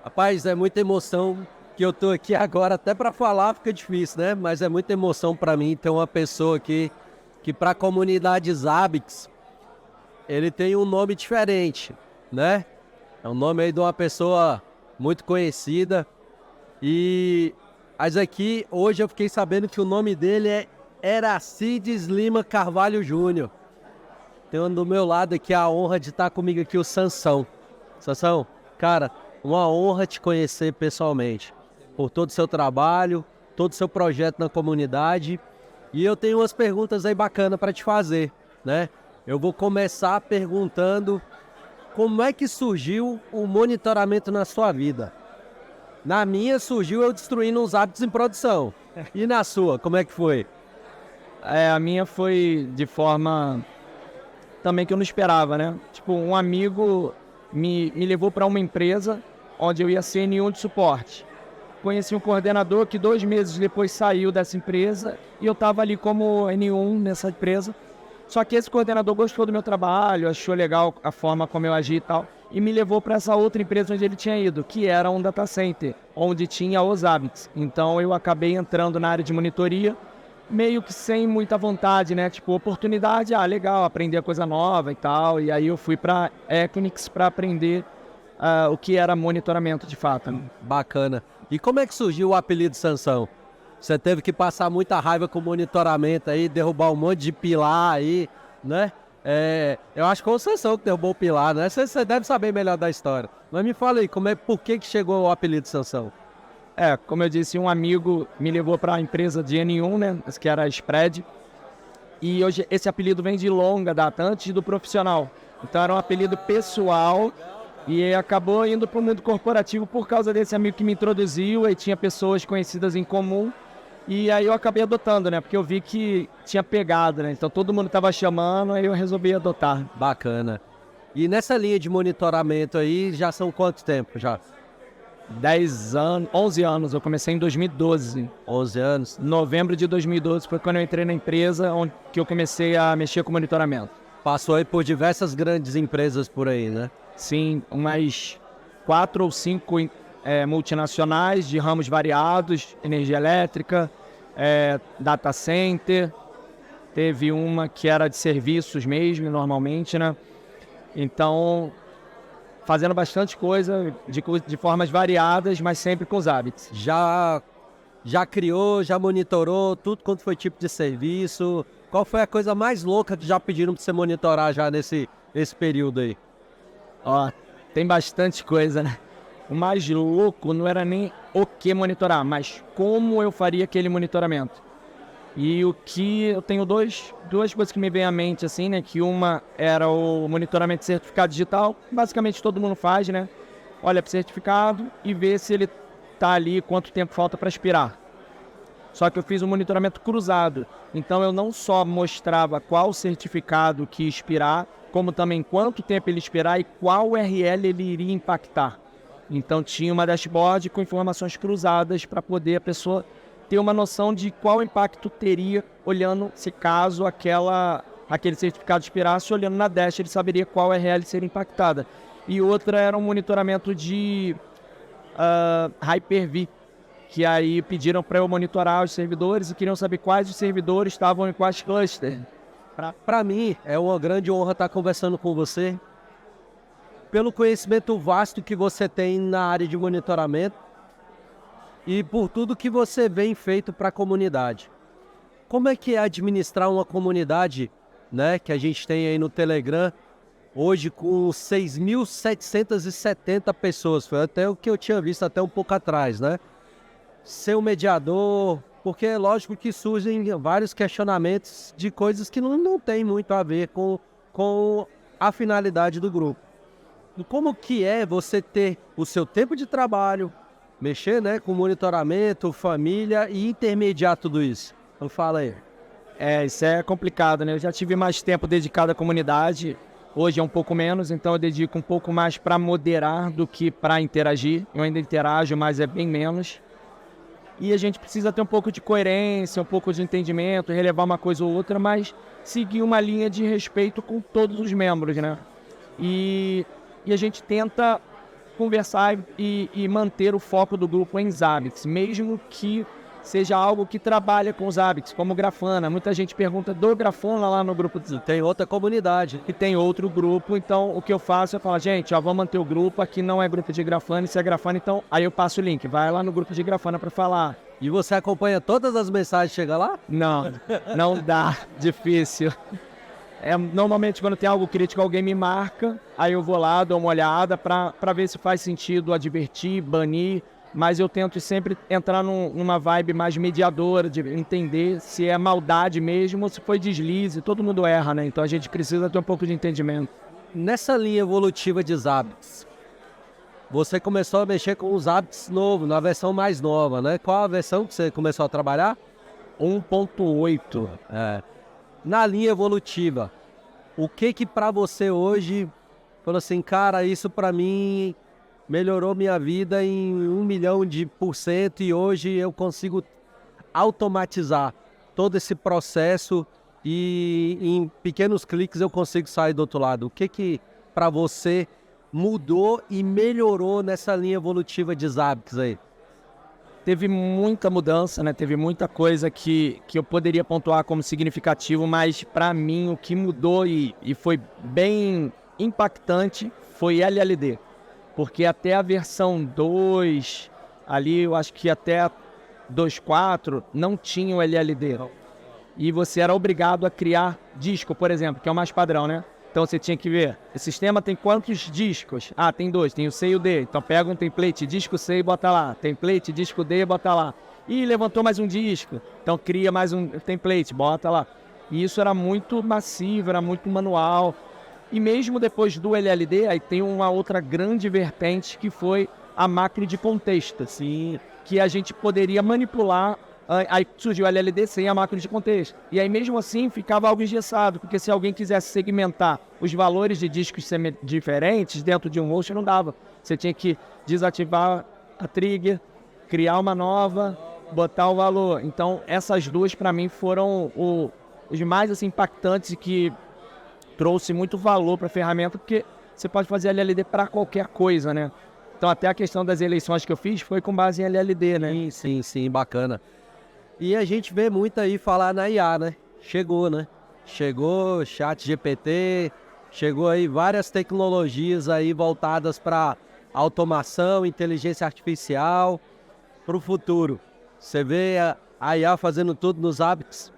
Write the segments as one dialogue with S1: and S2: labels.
S1: Rapaz, é muita emoção que eu tô aqui agora, até para falar fica difícil, né? Mas é muita emoção para mim ter uma pessoa aqui que para a comunidade Zabbix, ele tem um nome diferente, né? É um nome aí de uma pessoa muito conhecida e mas aqui hoje eu fiquei sabendo que o nome dele é Eracides Lima Carvalho Júnior. Tenho do meu lado aqui a honra de estar comigo aqui o Sansão. Sansão, cara, uma honra te conhecer pessoalmente, por todo o seu trabalho, todo o seu projeto na comunidade. E eu tenho umas perguntas aí bacanas para te fazer, né? Eu vou começar perguntando como é que surgiu o monitoramento na sua vida. Na minha surgiu eu destruindo uns hábitos em produção. E na sua, como é que foi?
S2: A minha foi de forma também que eu não esperava, né? Tipo, um amigo me levou para uma empresa onde eu ia ser N1 de suporte. Conheci um coordenador que 2 meses depois saiu dessa empresa e eu estava ali como N1 nessa empresa. Só que esse coordenador gostou do meu trabalho, achou legal a forma como eu agi e tal, e me levou para essa outra empresa onde ele tinha ido, que era um data center, onde tinha os hábitos. Então eu acabei entrando na área de monitoria, meio que sem muita vontade, né? Tipo, oportunidade, legal, aprender coisa nova e tal. E aí eu fui para Equinix para aprender o que era monitoramento de fato, né?
S1: Bacana. E como é que surgiu o apelido Sansão? Você teve que passar muita raiva com o monitoramento aí, derrubar um monte de pilar aí, né? Eu acho que foi o Sansão que derrubou o pilar, né? Você deve saber melhor da história. Mas me fala aí, por que chegou o apelido Sansão?
S2: Como eu disse, um amigo me levou para a empresa de N1, né? Que era a Spread. E hoje esse apelido vem de longa data, antes do profissional. Então era um apelido pessoal e acabou indo para o mundo corporativo por causa desse amigo que me introduziu e tinha pessoas conhecidas em comum. E aí eu acabei adotando, né? Porque eu vi que tinha pegado, né? Então todo mundo estava chamando, aí eu resolvi adotar.
S1: Bacana. E nessa linha de monitoramento aí, já são quanto tempo já?
S2: 10 anos, 11 anos, eu comecei em 2012.
S1: 11 anos?
S2: Novembro de 2012 foi quando eu entrei na empresa onde que eu comecei a mexer com monitoramento.
S1: Passou aí por diversas grandes empresas por aí, né?
S2: Sim, umas 4 ou 5 multinacionais de ramos variados, energia elétrica, data center, teve uma que era de serviços mesmo, normalmente, né? Então, fazendo bastante coisa de formas variadas, mas sempre com os hábitos.
S1: Já criou, já monitorou tudo quanto foi tipo de serviço? Qual foi a coisa mais louca que já pediram para você monitorar já nesse período aí?
S2: Tem bastante coisa, né? O mais louco não era nem o que monitorar, mas como eu faria aquele monitoramento. E o que eu tenho duas coisas que me vêm à mente, assim, né? Que uma era o monitoramento de certificado digital. Basicamente todo mundo faz, né? Olha para o certificado e vê se ele tá ali, quanto tempo falta para expirar. Só que eu fiz um monitoramento cruzado. Então eu não só mostrava qual certificado que ia expirar, como também quanto tempo ele expirar e qual URL ele iria impactar. Então tinha uma dashboard com informações cruzadas para poder a pessoa ter uma noção de qual impacto teria olhando se caso aquele certificado expirasse, olhando na dash ele saberia qual URL seria impactada. E outra era um monitoramento de Hyper-V, que aí pediram para eu monitorar os servidores e queriam saber quais os servidores estavam em quais clusters.
S1: Para mim, é uma grande honra estar conversando com você, pelo conhecimento vasto que você tem na área de monitoramento e por tudo que você vem feito para a comunidade. Como é que é administrar uma comunidade, né, que a gente tem aí no Telegram, hoje com 6.770 pessoas, foi até o que eu tinha visto até um pouco atrás, né? Ser um mediador, porque é lógico que surgem vários questionamentos de coisas que não tem muito a ver com a finalidade do grupo. Como que é você ter o seu tempo de trabalho, mexer, né, com monitoramento, família e intermediar tudo isso? Então fala aí.
S2: Isso é complicado, né? Eu já tive mais tempo dedicado à comunidade, hoje é um pouco menos, então eu dedico um pouco mais para moderar do que para interagir. Eu ainda interajo, mas é bem menos. E a gente precisa ter um pouco de coerência, um pouco de entendimento, relevar uma coisa ou outra, mas seguir uma linha de respeito com todos os membros, né? E a gente tenta conversar e manter o foco do grupo em Zabbix, mesmo que seja algo que trabalha com Zabbix, como Grafana. Muita gente pergunta do Grafana lá no grupo.
S1: Tem outra comunidade.
S2: E tem outro grupo, então o que eu faço é falar, gente, ó, vamos manter o grupo, aqui não é grupo de Grafana, isso é Grafana, então aí eu passo o link, vai lá no grupo de Grafana para falar.
S1: E você acompanha todas as mensagens que chegam lá?
S2: Não, não dá, difícil. Normalmente quando tem algo crítico, alguém me marca, aí eu vou lá, dou uma olhada para ver se faz sentido advertir, banir, mas eu tento sempre entrar numa vibe mais mediadora, de entender se é maldade mesmo ou se foi deslize. Todo mundo erra, né? Então a gente precisa ter um pouco de entendimento.
S1: Nessa linha evolutiva de Zabbix, você começou a mexer com os Zabbix novo, na versão mais nova, né? Qual a versão que você começou a trabalhar?
S2: 1.8.
S1: Na linha evolutiva, o que para você hoje falou assim, cara, isso para mim melhorou minha vida em 1.000.000% e hoje eu consigo automatizar todo esse processo e em pequenos cliques eu consigo sair do outro lado. O que para você mudou e melhorou nessa linha evolutiva de Zabbix aí?
S2: Teve muita mudança, né? Teve muita coisa que eu poderia pontuar como significativo, mas para mim o que mudou e foi bem impactante foi LLD. Porque até a versão 2, ali eu acho que até 2.4 não tinha o LLD. E você era obrigado a criar disco, por exemplo, que é o mais padrão, né? Então você tinha que ver, o sistema tem quantos discos? Ah, tem 2, tem o C e o D. Então pega um template disco C e bota lá. Template disco D e bota lá. E levantou mais um disco. Então cria mais um template, bota lá. E isso era muito massivo, era muito manual. E mesmo depois do LLD, aí tem uma outra grande vertente que foi a máquina de contexto, assim, que a gente poderia manipular. Aí surgiu o LLD sem a máquina de contexto. E aí mesmo assim ficava algo engessado, porque se alguém quisesse segmentar os valores de discos diferentes dentro de um host, não dava. Você tinha que desativar a trigger, criar uma nova, botar o valor. Então essas duas para mim foram os mais assim, impactantes e que trouxe muito valor para a ferramenta, porque você pode fazer LLD para qualquer coisa, né? Então até a questão das eleições que eu fiz foi com base em LLD, né?
S1: Sim, bacana. E a gente vê muito aí falar na IA, né? Chegou, né? Chegou ChatGPT, chegou aí várias tecnologias aí voltadas para automação, inteligência artificial, para o futuro. Você vê a IA fazendo tudo nos Zabbix?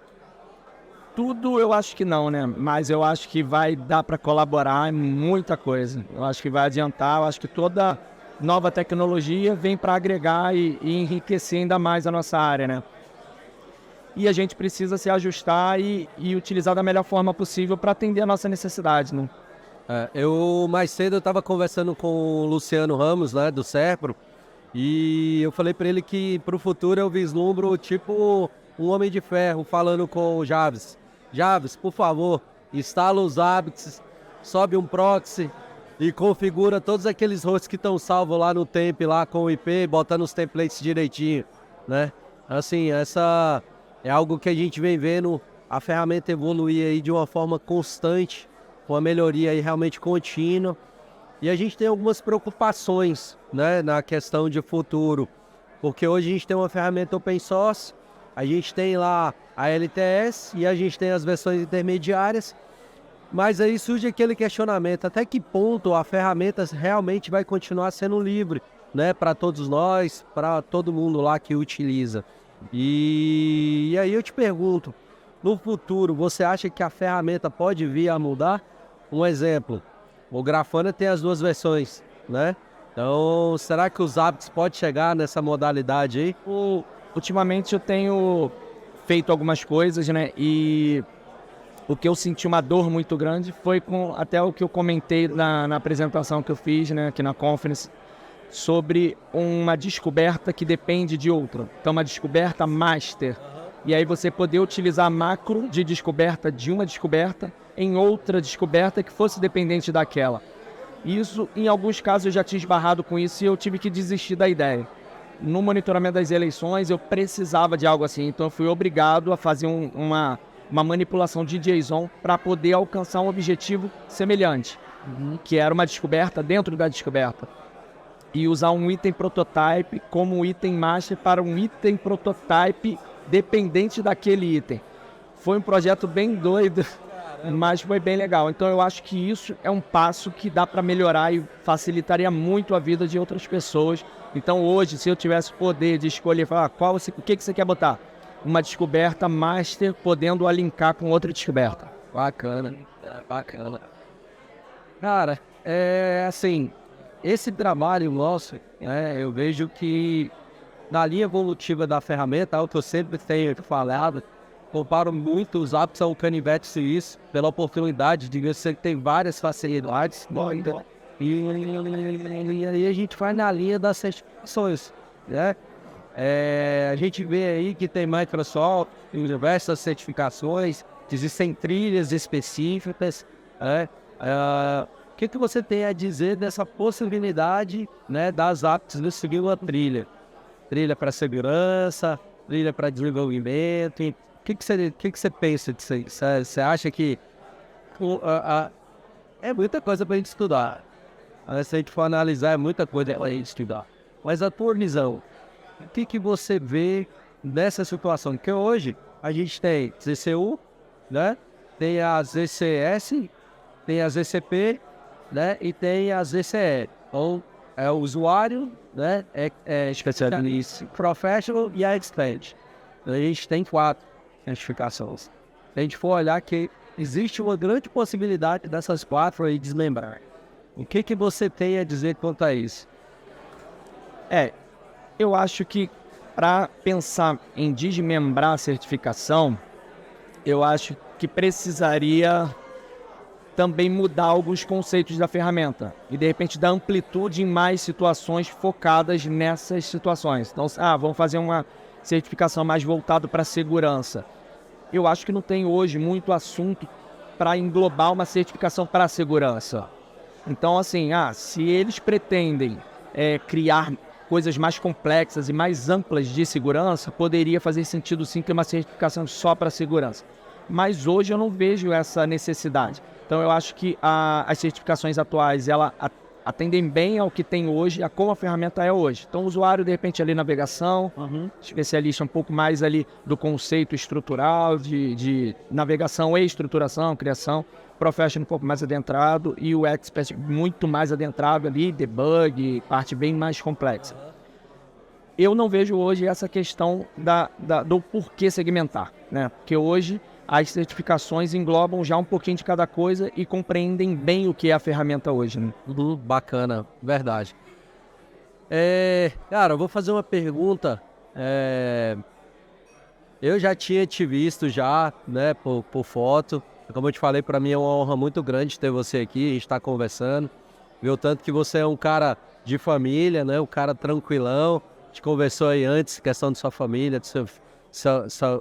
S2: Tudo eu acho que não, né? Mas eu acho que vai dar para colaborar em muita coisa. Eu acho que vai adiantar, eu acho que toda nova tecnologia vem para agregar e enriquecer ainda mais a nossa área, né? E a gente precisa se ajustar e utilizar da melhor forma possível para atender a nossa necessidade, né?
S1: Mais cedo eu estava conversando com o Luciano Ramos, né, do Serpro, e eu falei para ele que para o futuro eu vislumbro tipo um Homem de Ferro falando com o Javes. Javes, por favor, instala os Zabbix, sobe um proxy e configura todos aqueles hosts que estão salvos lá no temp, lá com o IP, botando os templates direitinho, né? Assim, essa é algo que a gente vem vendo a ferramenta evoluir aí de uma forma constante, com a melhoria aí realmente contínua. E a gente tem algumas preocupações, né, na questão de futuro, porque hoje a gente tem uma ferramenta open source, a gente tem lá a LTS e a gente tem as versões intermediárias, mas aí surge aquele questionamento, até que ponto a ferramenta realmente vai continuar sendo livre, né, para todos nós, para todo mundo lá que utiliza. E aí eu te pergunto, no futuro, você acha que a ferramenta pode vir a mudar? Um exemplo, o Grafana tem as duas versões, né? Então, será que os Zabbix pode chegar nessa modalidade aí?
S2: Ultimamente eu tenho feito algumas coisas, né? E o que eu senti uma dor muito grande foi com até o que eu comentei na apresentação que eu fiz, né, aqui na conference, sobre uma descoberta que depende de outra. Então, uma descoberta master. E aí você poder utilizar macro de descoberta de uma descoberta em outra descoberta que fosse dependente daquela. Isso, em alguns casos, eu já tinha esbarrado com isso e eu tive que desistir da ideia. No monitoramento das eleições, eu precisava de algo assim, então eu fui obrigado a fazer uma manipulação de JSON para poder alcançar um objetivo semelhante, que era uma descoberta dentro da descoberta. e usar um item prototype como um item master para um item prototype dependente daquele item. Foi um projeto bem doido, mas foi bem legal. Então eu acho que isso é um passo que dá para melhorar e facilitaria muito a vida de outras pessoas. Então hoje, se eu tivesse o poder de escolher, falar o que você quer botar? Uma descoberta master podendo linkar com outra descoberta.
S1: Bacana, bacana. Cara, assim, esse trabalho nosso, eu vejo que na linha evolutiva da ferramenta, o que eu sempre tenho falado, comparo muito os apps ao canivete suíço pela oportunidade de ver que tem várias facilidades. E aí a gente vai na linha das certificações, né? A gente vê aí que tem Microsoft, tem diversas certificações, existem trilhas específicas, né? O que você tem a dizer dessa possibilidade, né, das apps de seguir uma trilha? Trilha para segurança, trilha para desenvolvimento. O que você pensa disso aí? Você acha que é muita coisa para a gente estudar? Se a gente for analisar, é muita coisa para a gente estudar. Mas a tua visão, o que você vê nessa situação? Porque hoje a gente tem ZCU, né? Tem a ZCS, tem a ZCP, né? E tem a ZCE. Então, é o usuário, né? Especialista, professional e a expert. A gente tem 4 certificações. Se a gente for olhar que existe uma grande possibilidade dessas 4 aí desmembrar. O que você tem a dizer quanto a isso?
S2: Eu acho que para pensar em desmembrar a certificação, eu acho que precisaria também mudar alguns conceitos da ferramenta e, de repente, dar amplitude em mais situações focadas nessas situações. Então, vamos fazer uma certificação mais voltada para a segurança. Eu acho que não tem hoje muito assunto para englobar uma certificação para a segurança. Então, assim, se eles pretendem criar coisas mais complexas e mais amplas de segurança, poderia fazer sentido sim ter uma certificação só para segurança. Mas hoje eu não vejo essa necessidade. Então eu acho que as certificações atuais, elas atendem bem ao que tem hoje, a como a ferramenta é hoje. Então o usuário, de repente, ali navegação, especialista um pouco mais ali do conceito estrutural, de navegação e estruturação, criação, professional um pouco mais adentrado e o expert muito mais adentrado ali, debug, parte bem mais complexa. Eu não vejo hoje essa questão do porquê segmentar, né? Porque hoje as certificações englobam já um pouquinho de cada coisa e compreendem bem o que é a ferramenta hoje, né?
S1: Bacana, verdade. Cara, eu vou fazer uma pergunta. Eu já tinha te visto já, né, por foto. Como eu te falei, para mim é uma honra muito grande ter você aqui, a gente está conversando. Viu tanto que você é um cara de família, né, um cara tranquilão. A gente conversou aí antes, questão de sua família, do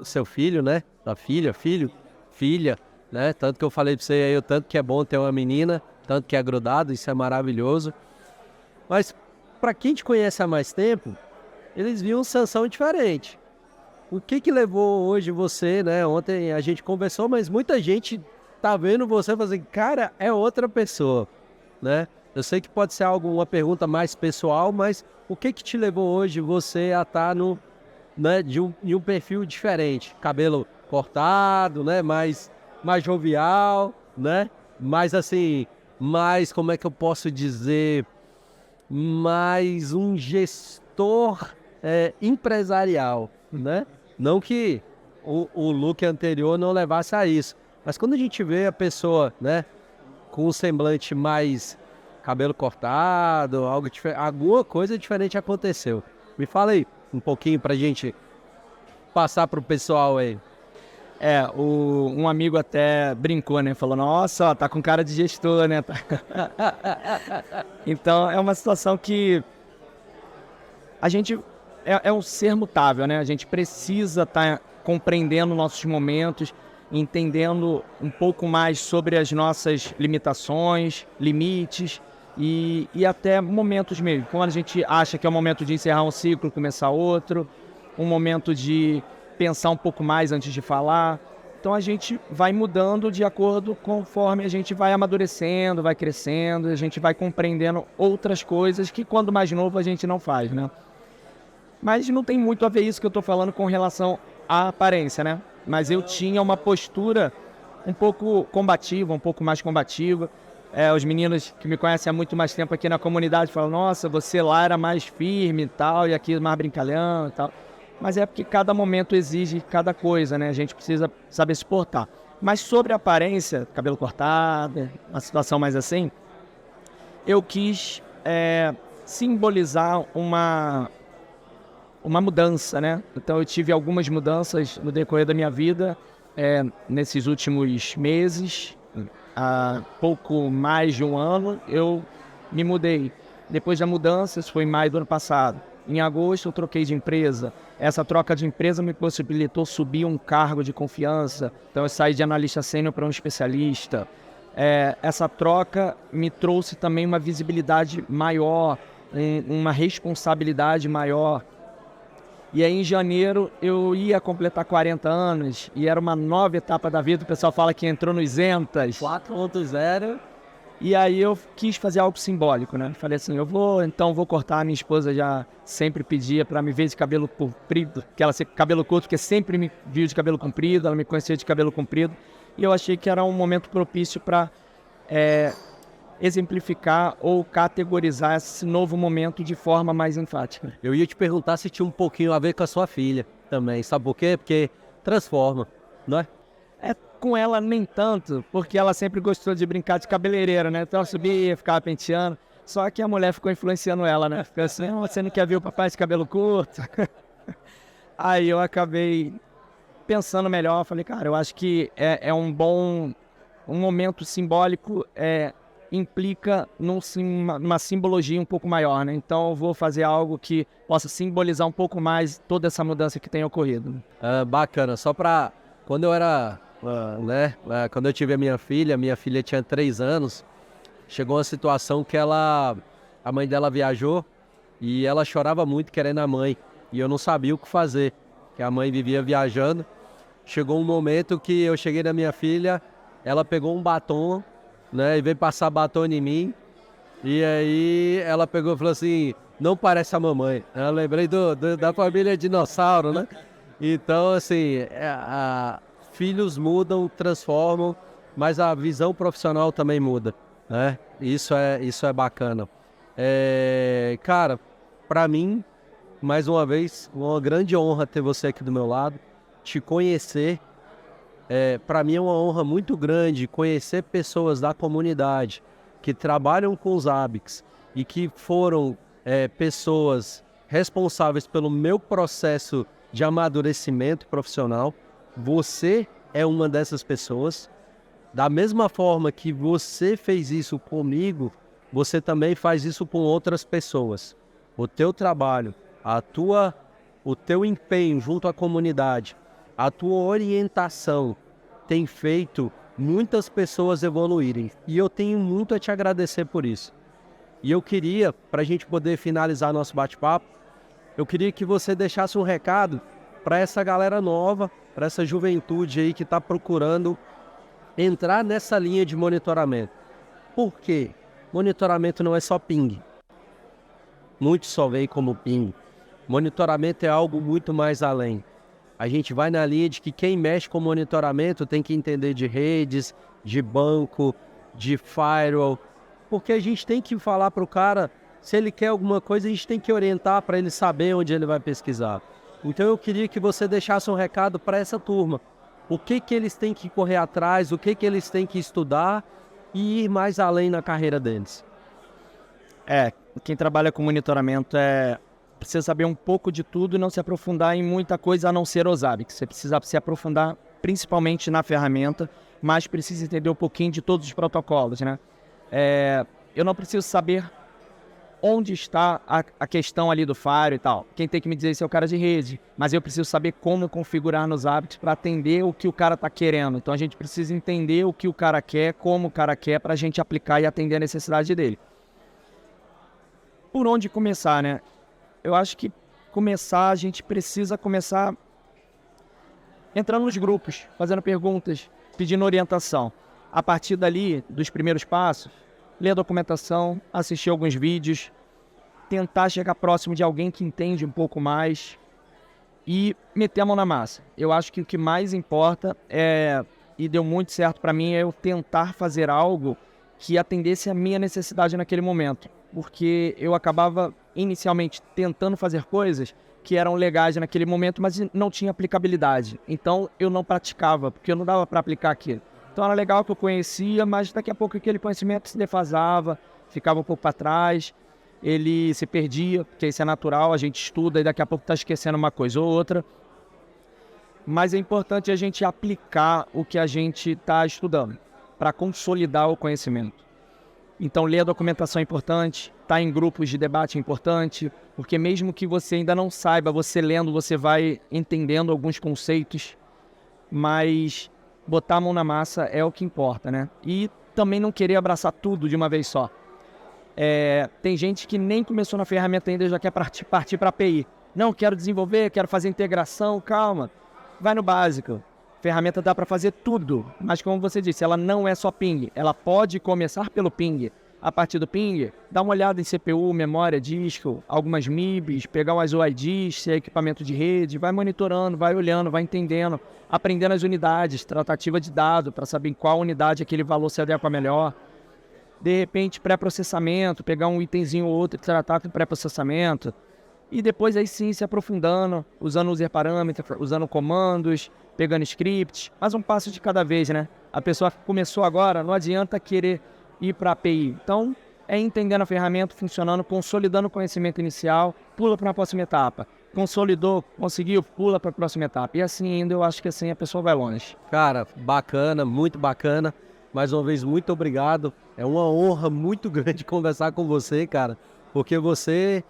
S1: seu filho, né? Da filha, né? Tanto que eu falei pra você aí, o tanto que é bom ter uma menina, tanto que é grudado, isso é maravilhoso. Mas para quem te conhece há mais tempo, eles viam um Sansão diferente. O que levou hoje você, né? Ontem a gente conversou, mas muita gente tá vendo você fazendo, cara, é outra pessoa, né? Eu sei que pode ser uma pergunta mais pessoal, mas o que te levou hoje você a estar né, de um perfil diferente? Cabelo cortado, né? Mais jovial, né? Mais assim, como é que eu posso dizer? Mais um gestor empresarial, né? Não que o look anterior não levasse a isso, mas quando a gente vê a pessoa, né, com um semblante mais cabelo cortado, algo alguma coisa diferente aconteceu. Me fala aí um pouquinho pra gente passar pro pessoal aí.
S2: Um amigo até brincou, né? Falou, nossa, ó, tá com cara de gestor, né? Então, é uma situação que a gente é um ser mutável, né? A gente precisa estar compreendendo nossos momentos, entendendo um pouco mais sobre as nossas limitações, limites e até momentos mesmo. Quando a gente acha que é o momento de encerrar um ciclo, começar outro, um momento de pensar um pouco mais antes de falar. Então a gente vai mudando de acordo conforme a gente vai amadurecendo, vai crescendo, a gente vai compreendendo outras coisas que quando mais novo a gente não faz, né? Mas não tem muito a ver isso que eu estou falando com relação à aparência, né? Mas eu tinha uma postura um pouco combativa, um pouco mais combativa. Os meninos que me conhecem há muito mais tempo aqui na comunidade falam, nossa, você lá era mais firme e tal, e aqui mais brincalhão e tal. Mas é porque cada momento exige cada coisa, né? A gente precisa saber se portar. Mas sobre a aparência, cabelo cortado, uma situação mais assim, eu quis simbolizar uma mudança, né? Então eu tive algumas mudanças no decorrer da minha vida, nesses últimos meses, há pouco mais de um ano, eu me mudei. Depois da mudança, isso foi em maio do ano passado. Em agosto eu troquei de empresa. Essa troca de empresa me possibilitou subir um cargo de confiança. Então eu saí de analista sênior para um especialista. Essa troca me trouxe também uma visibilidade maior, uma responsabilidade maior. E aí em janeiro eu ia completar 40 anos e era uma nova etapa da vida. O pessoal fala que entrou nos Entas.
S1: 4.0.
S2: E aí eu quis fazer algo simbólico, né? Falei assim, vou cortar. Minha esposa já sempre pedia para me ver de cabelo comprido, que ela sempre cabelo curto, porque sempre me viu de cabelo comprido, ela me conhecia de cabelo comprido. E eu achei que era um momento propício para exemplificar ou categorizar esse novo momento de forma mais enfática.
S1: Eu ia te perguntar se tinha um pouquinho a ver com a sua filha também. Sabe por quê? Porque transforma, não é?
S2: Com ela nem tanto, porque ela sempre gostou de brincar de cabeleireira, né? Então eu subia, ficava penteando. Só que a mulher ficou influenciando ela, né? Ficou assim, você não quer ver o papai de cabelo curto? Aí eu acabei pensando melhor, falei, cara, eu acho que um momento simbólico, implica numa simbologia um pouco maior, né? Então eu vou fazer algo que possa simbolizar um pouco mais toda essa mudança que tem ocorrido.
S1: Bacana, só para quando eu era, quando eu tive a minha filha tinha 3 anos, chegou uma situação que a mãe dela viajou e ela chorava muito querendo a mãe e eu não sabia o que fazer, que a mãe vivia viajando. Chegou um momento que eu cheguei na minha filha, ela pegou um batom, né, e veio passar batom em mim, e aí ela pegou e falou assim, não parece a mamãe. Eu lembrei da família dinossauro, né? Então, assim, filhos mudam, transformam, mas a visão profissional também muda, né? Isso é bacana. Cara, para mim, mais uma vez, uma grande honra ter você aqui do meu lado, te conhecer. Para mim é uma honra muito grande conhecer pessoas da comunidade que trabalham com os ABICS e que foram pessoas responsáveis pelo meu processo de amadurecimento profissional. Você é uma dessas pessoas. Da mesma forma que você fez isso comigo, você também faz isso com outras pessoas. O teu trabalho, o teu empenho junto à comunidade, a tua orientação tem feito muitas pessoas evoluírem. E eu tenho muito a te agradecer por isso. E eu queria, para a gente poder finalizar nosso bate-papo, eu queria que você deixasse um recado para essa galera nova, para essa juventude aí que está procurando entrar nessa linha de monitoramento. Por quê? Monitoramento não é só ping. Muitos só veem como ping. Monitoramento é algo muito mais além. A gente vai na linha de que quem mexe com monitoramento tem que entender de redes, de banco, de firewall, porque a gente tem que falar para o cara, se ele quer alguma coisa, a gente tem que orientar para ele saber onde ele vai pesquisar. Então eu queria que você deixasse um recado para essa turma. O que eles têm que correr atrás, o que eles têm que estudar e ir mais além na carreira deles.
S2: Quem trabalha com monitoramento precisa saber um pouco de tudo e não se aprofundar em muita coisa a não ser os ABICS. Você precisa se aprofundar principalmente na ferramenta, mas precisa entender um pouquinho de todos os protocolos, né? Eu não preciso saber onde está a questão ali do firewall e tal. Quem tem que me dizer isso é o cara de rede, mas eu preciso saber como configurar nos ABICS para atender o que o cara está querendo. Então a gente precisa entender o que o cara quer, como o cara quer, para a gente aplicar e atender a necessidade dele. Por onde começar, né? Eu acho que a gente precisa começar entrando nos grupos, fazendo perguntas, pedindo orientação. A partir dali, dos primeiros passos, ler a documentação, assistir alguns vídeos, tentar chegar próximo de alguém que entende um pouco mais e meter a mão na massa. Eu acho que o que mais importa e deu muito certo para mim, é eu tentar fazer algo que atendesse a minha necessidade naquele momento. Porque eu acabava inicialmente tentando fazer coisas que eram legais naquele momento, mas não tinha aplicabilidade. Então eu não praticava, porque eu não dava para aplicar aquilo. Então era legal que eu conhecia, mas daqui a pouco aquele conhecimento se defasava, ficava um pouco para trás, ele se perdia, porque isso é natural, a gente estuda e daqui a pouco está esquecendo uma coisa ou outra. Mas é importante a gente aplicar o que a gente está estudando, para consolidar o conhecimento. Então, ler a documentação é importante, estar em grupos de debate é importante, porque mesmo que você ainda não saiba, você lendo, você vai entendendo alguns conceitos, mas botar a mão na massa é o que importa, né? E também não querer abraçar tudo de uma vez só. Tem gente que nem começou na ferramenta ainda e já quer partir para a API. Não, quero desenvolver, quero fazer integração, calma. Vai no básico. Ferramenta dá para fazer tudo, mas como você disse, ela não é só ping. Ela pode começar pelo ping. A partir do ping, dá uma olhada em CPU, memória, disco, algumas MIBs, pegar umas UIDs, se é equipamento de rede, vai monitorando, vai olhando, vai entendendo, aprendendo as unidades, tratativa de dado, para saber em qual unidade aquele valor se adequa melhor. De repente, pré-processamento, pegar um itemzinho ou outro e tratar com pré-processamento. E depois aí sim se aprofundando, usando user parâmetros, usando comandos, pegando scripts, mas um passo de cada vez, né? A pessoa que começou agora, não adianta querer ir para a API. Então, é entendendo a ferramenta, funcionando, consolidando o conhecimento inicial, pula para a próxima etapa. Consolidou, conseguiu, pula para a próxima etapa. E assim ainda, eu acho que assim a pessoa vai longe.
S1: Cara, bacana, muito bacana. Mais uma vez, muito obrigado. É uma honra muito grande conversar com você, cara, porque você...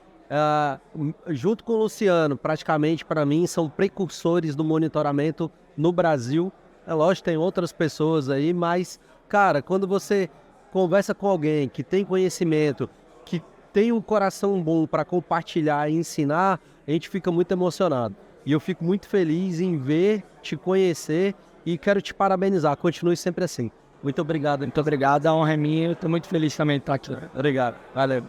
S1: junto com o Luciano, praticamente para mim, são precursores do monitoramento no Brasil. É lógico, tem outras pessoas aí, mas, cara, quando você conversa com alguém que tem conhecimento, que tem um coração bom para compartilhar e ensinar, a gente fica muito emocionado. E eu fico muito feliz em ver, te conhecer e quero te parabenizar. Continue sempre assim. Muito obrigado.
S2: Muito obrigado, a honra é minha. Eu estou muito feliz também de estar aqui.
S1: Obrigado. Valeu.